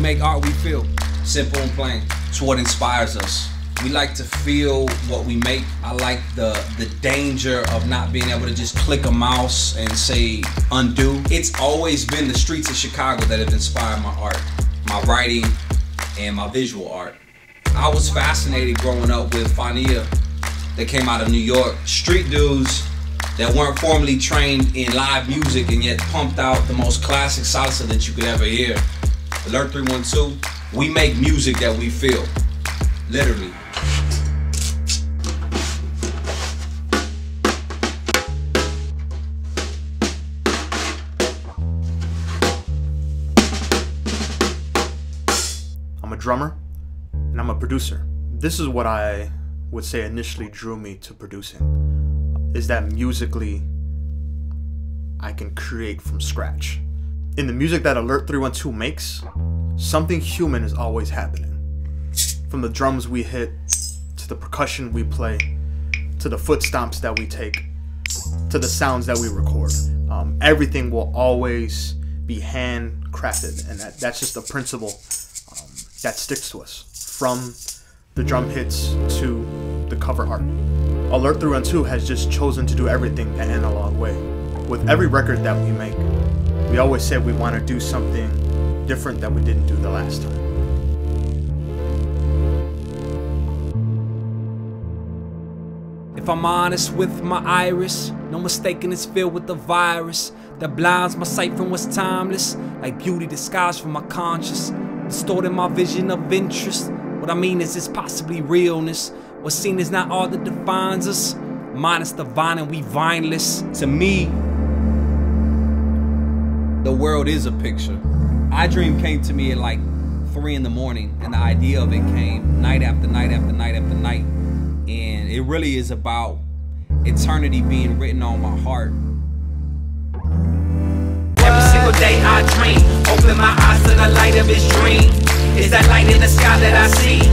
make art we feel. Simple and plain. It's what inspires us. We like to feel what we make. I like the danger of not being able to just click a mouse and say undo. It's always been the streets of Chicago that have inspired my art, my writing, and my visual art. I was fascinated growing up with Fania that came out of New York. Street dudes that weren't formally trained in live music and yet pumped out the most classic salsa that you could ever hear. Alert312, we make music that we feel, literally. I'm a drummer and I'm a producer. This is what I would say initially drew me to producing, is that musically I can create from scratch. In the music that Alert312 makes, something human is always happening. From the drums we hit, to the percussion we play, to the foot stomps that we take, to the sounds that we record. Everything will always be handcrafted, and that's just a principle that sticks to us. From the drum hits to the cover art. Alert312 has just chosen to do everything the analog way. With every record that we make, we always say we want to do something different that we didn't do the last time. If I'm honest with my iris, no mistaking it's filled with the virus that blinds my sight from what's timeless, like beauty disguised from my conscience, distorting my vision of interest. What I mean is it's possibly realness. What's seen is not all that defines us, minus the vine and we vineless. To me, the world is a picture. iDream came to me at like 3 in the morning, and the idea of it came night after night after night after night. And it really is about eternity being written on my heart. Every single day I dream, open my eyes to the light of his dream. Is that light in the sky that I see?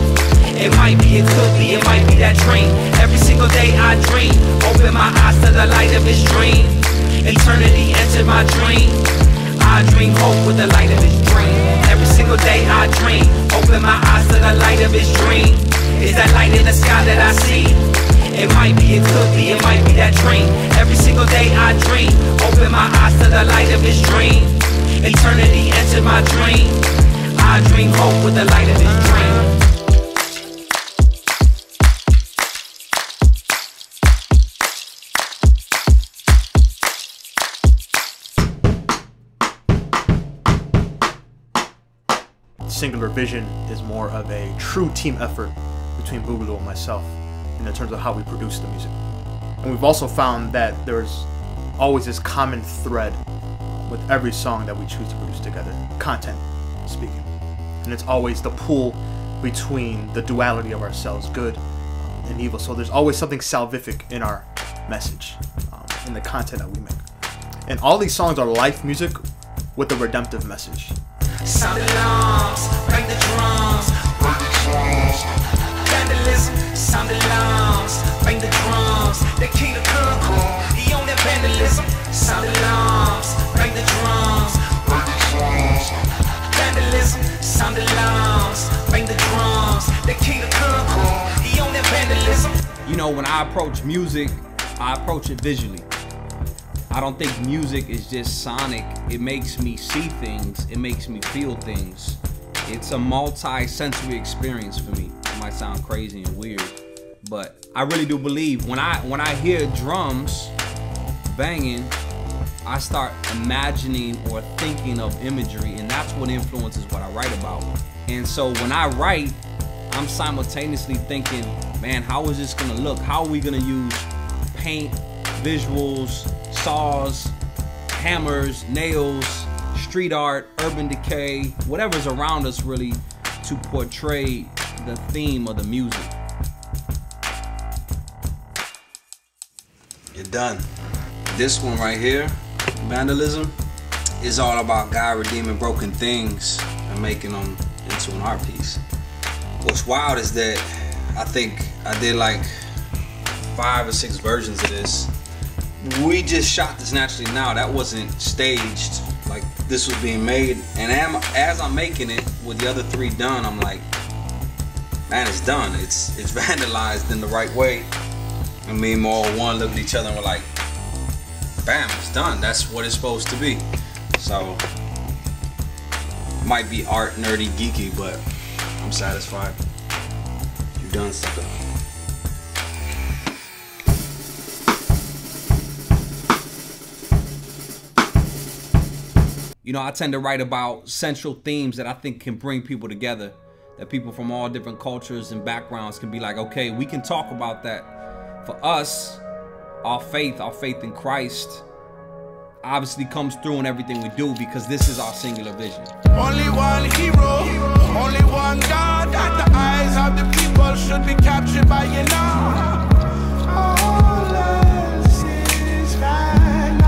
It might be, it could be, it might be that dream. Every single day I dream, open my eyes to the light of his dream. Eternity entered my dream. I dream hope with the light of his dream. Every single day I dream, open my eyes to the light of his dream. Is that light in the sky that I see? It might be, it could be, it might be that dream. Every single day I dream, open my eyes to the light of his dream. Eternity entered my dream. I dream hope with the light of his dream. Singular Vision is more of a true team effort between Boogalu and myself in terms of how we produce the music. And we've also found that there's always this common thread with every song that we choose to produce together, content speaking. And it's always the pull between the duality of ourselves, good and evil. So there's always something salvific in our message, in the content that we make. And all these songs are life music with a redemptive message. Sound alarms, bang the drums, vandalism. Sound alarms, bang the drums. The king of concord, he own that vandalism. Sound alarms, bang the drums, vandalism. Sound alarms, bang the drums. The king of concord, he own that vandalism. You know, when I approach music, I approach it visually. I don't think music is just sonic. It makes me see things. It makes me feel things. It's a multi-sensory experience for me. It might sound crazy and weird, but I really do believe when I hear drums banging, I start imagining or thinking of imagery, and that's what influences what I write about. And so when I write, I'm simultaneously thinking, man, how is this gonna look? How are we gonna use paint, visuals, saws, hammers, nails, street art, urban decay, whatever's around us really, to portray the theme of the music. You're done. This one right here, Vandalism, is all about God redeeming broken things and making them into an art piece. What's wild is that I think I did like 5 or 6 versions of this. we just shot this naturally now. That wasn't staged. Like, this was being made, and as I'm making it with the other 3 done, I'm like, man, it's done. It's vandalized in the right way. And me and Moral One looked at each other and we're like, bam, it's done. That's what it's supposed to be. So, might be art, nerdy, geeky, but I'm satisfied. You've done something. You know, I tend to write about central themes that I think can bring people together, that people from all different cultures and backgrounds can be like, okay, we can talk about that. For us, our faith in Christ obviously comes through in everything we do, because this is our singular vision. Only one hero, only one God, that the eyes of the people should be captured by you now. All else is vanity.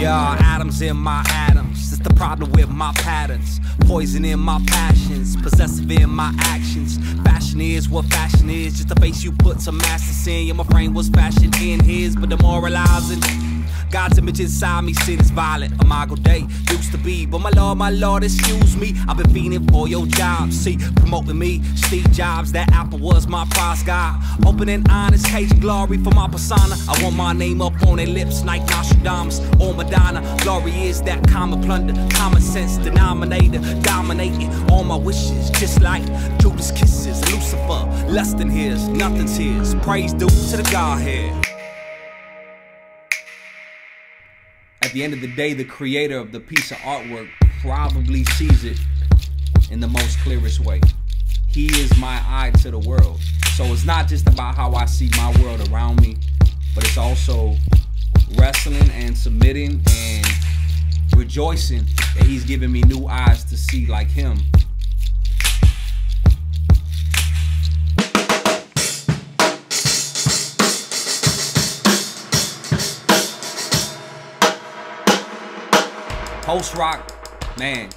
Yeah, atoms in my atoms. It's the problem with my patterns. Poison in my passions, possessive in my actions. Fashion is what fashion is, just a face you put some masters in. Yeah, my frame was fashioned in his, but demoralizing. God's image inside me, sin is violent. Imago Dei used to be, but my Lord, excuse me. I've been fiending for your job, see, promoting me. Steve Jobs, that apple was my prize guy. Open and honest, cage glory for my persona. I want my name up on their lips, like Nostradamus or Madonna. Glory is that common plunder, common sense denominator, dominating all my wishes, just like Judas kisses Lucifer. Less than his, nothing's his. Praise due to the Godhead. At the end of the day, the creator of the piece of artwork probably sees it in the most clearest way. He is my eye to the world. So it's not just about how I see my world around me, but it's also wrestling and submitting and rejoicing that he's giving me new eyes to see like him. Post-rock, man,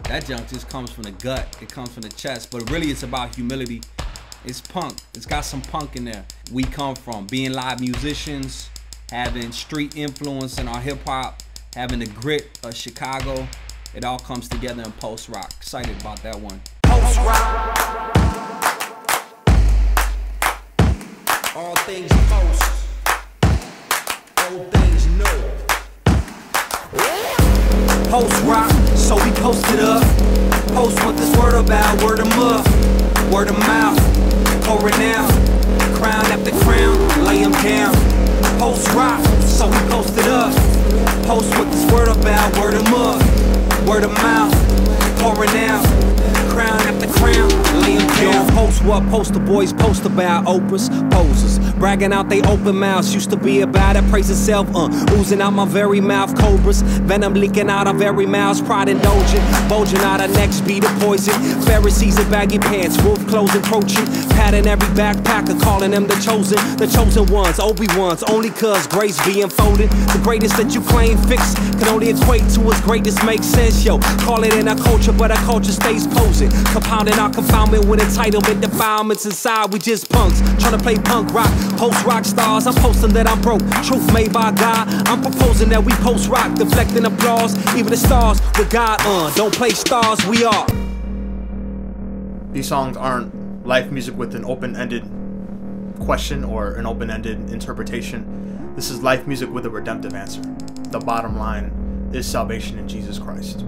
that junk just comes from the gut. It comes from the chest, but really it's about humility. It's punk. It's got some punk in there. We come from being live musicians, having street influence in our hip-hop, having the grit of Chicago. It all comes together in post-rock. Excited about that one. Post-rock. All things post. Old things new. Post-rock, so we posted up. Post what this word about, word of mouth, word of mouth. Pour it out, crown after crown, lay them down. Post-rock, so we posted up. Post what this word about, word of mouth, word of mouth. Pour it out, crown after crown, lay them down. Post what poster boys post about, Oprah's posers. Bragging out they open mouths, used to be about it, praise itself, oozing out my very mouth, cobras. Venom leaking out of every mouth, pride indulgent, bulging out our necks, be the poison. Pharisees in baggy pants, wolf clothes encroaching, patting every backpacker, calling them the chosen ones, Obi-Wans, only cause grace be unfolded. The greatest that you claim fixed can only equate to as greatness makes sense, yo. Call it in our culture, but our culture stays posing, compounding our confoundment with entitlement, defilements inside. We just punks, trying to play punk rock. Post-rock stars, I'm posting that I'm broke. Truth made by God, I'm proposing that we post-rock, deflecting applause. Even the stars with God, don't play stars, we are. These songs aren't life music with an open-ended question or an open-ended interpretation. This is life music with a redemptive answer. The bottom line is salvation in Jesus Christ.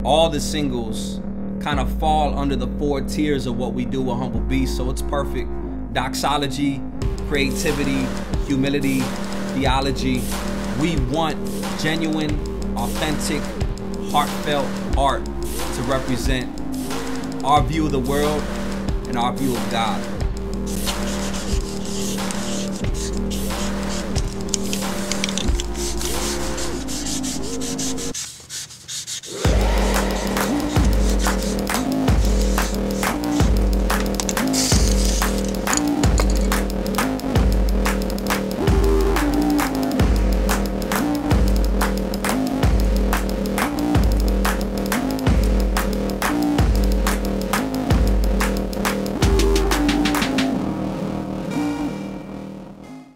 All the singles kind of fall under the 4 tiers of what we do with Humble Beast, so it's perfect. Doxology, creativity, humility, theology. We want genuine, authentic, heartfelt art to represent our view of the world and our view of God.